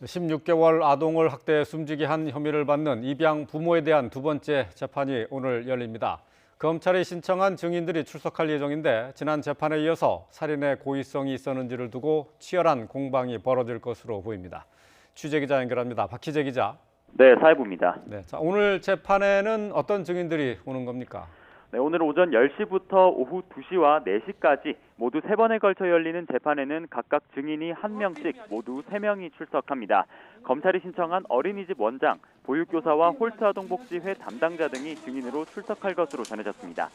16개월 아동을 학대해 숨지게 한 혐의를 받는 입양 부모에 대한 두 번째 재판이 오늘 열립니다. 검찰이 신청한 증인들이 출석할 예정인데 지난 재판에 이어서 살인의 고의성이 있었는지를 두고 치열한 공방이 벌어질 것으로 보입니다. 취재기자 연결합니다. 박희재 기자. 네, 사회부입니다. 네, 오늘 재판에는 어떤 증인들이 오는 겁니까? 네, 오늘 오전 10시부터 오후 2시와 4시까지 모두 3번에 걸쳐 열리는 재판에는 각각 증인이 1명씩 모두 3명이 출석합니다. 검찰이 신청한 어린이집 원장, 보육교사와 홀스아동복지회 담당자 등이 증인으로 출석할 것으로 전해졌습니다.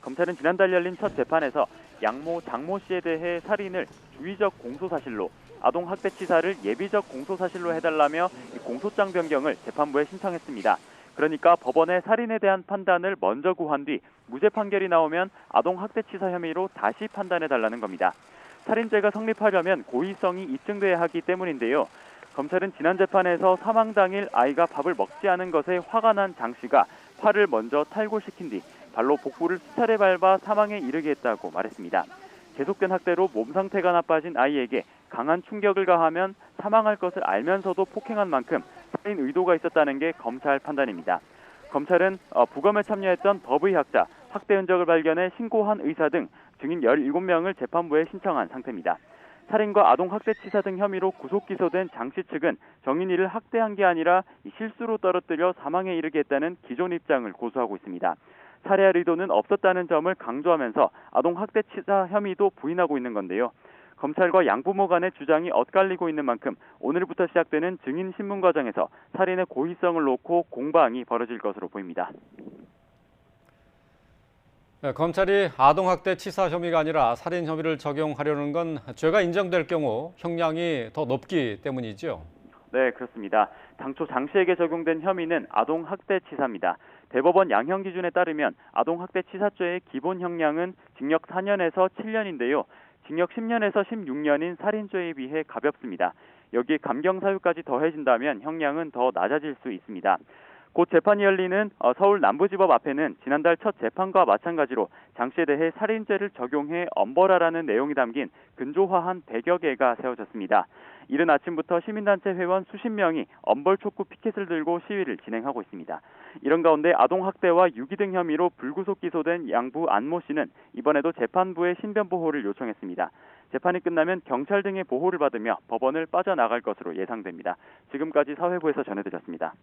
검찰은 지난달 열린 첫 재판에서 양모, 장모 씨에 대해 살인을 주의적 공소사실로, 아동학대치사를 예비적 공소사실로 해달라며 공소장 변경을 재판부에 신청했습니다. 그러니까 법원의 살인에 대한 판단을 먼저 구한 뒤 무죄 판결이 나오면 아동학대치사 혐의로 다시 판단해달라는 겁니다. 살인죄가 성립하려면 고의성이 입증돼야 하기 때문인데요. 검찰은 지난 재판에서 사망 당일 아이가 밥을 먹지 않은 것에 화가 난 장 씨가 팔을 먼저 탈골시킨 뒤 발로 복부를 수차례 밟아 사망에 이르게 했다고 말했습니다. 계속된 학대로 몸 상태가 나빠진 아이에게 강한 충격을 가하면 사망할 것을 알면서도 폭행한 만큼 살인 의도가 있었다는 게 검찰 판단입니다. 검찰은 부검에 참여했던 법의학자, 학대 흔적을 발견해 신고한 의사 등 증인 17명을 재판부에 신청한 상태입니다. 살인과 아동학대치사 등 혐의로 구속 기소된 장 씨 측은 정인이를 학대한 게 아니라 실수로 떨어뜨려 사망에 이르게 했다는 기존 입장을 고수하고 있습니다. 살해할 의도는 없었다는 점을 강조하면서 아동학대치사 혐의도 부인하고 있는 건데요. 검찰과 양부모 간의 주장이 엇갈리고 있는 만큼 오늘부터 시작되는 증인 신문 과정에서 살인의 고의성을 놓고 공방이 벌어질 것으로 보입니다. 네, 검찰이 아동학대치사 혐의가 아니라 살인 혐의를 적용하려는 건 죄가 인정될 경우 형량이 더 높기 때문이죠. 네, 그렇습니다. 당초 장 씨에게 적용된 혐의는 아동학대치사입니다. 대법원 양형 기준에 따르면 아동학대치사죄의 기본 형량은 징역 4년에서 7년인데요. 징역 10년에서 16년인 살인죄에 비해 가볍습니다. 여기에 감경사유까지 더해진다면 형량은 더 낮아질 수 있습니다. 곧 재판이 열리는 서울 남부지법 앞에는 지난달 첫 재판과 마찬가지로 장 씨에 대해 살인죄를 적용해 엄벌하라는 내용이 담긴 근조화 한 100여 개가 세워졌습니다. 이른 아침부터 시민단체 회원 수십 명이 엄벌 촉구 피켓을 들고 시위를 진행하고 있습니다. 이런 가운데 아동학대와 유기 등 혐의로 불구속 기소된 양부 안모 씨는 이번에도 재판부에 신변 보호를 요청했습니다. 재판이 끝나면 경찰 등의 보호를 받으며 법원을 빠져나갈 것으로 예상됩니다. 지금까지 사회부에서 전해드렸습니다.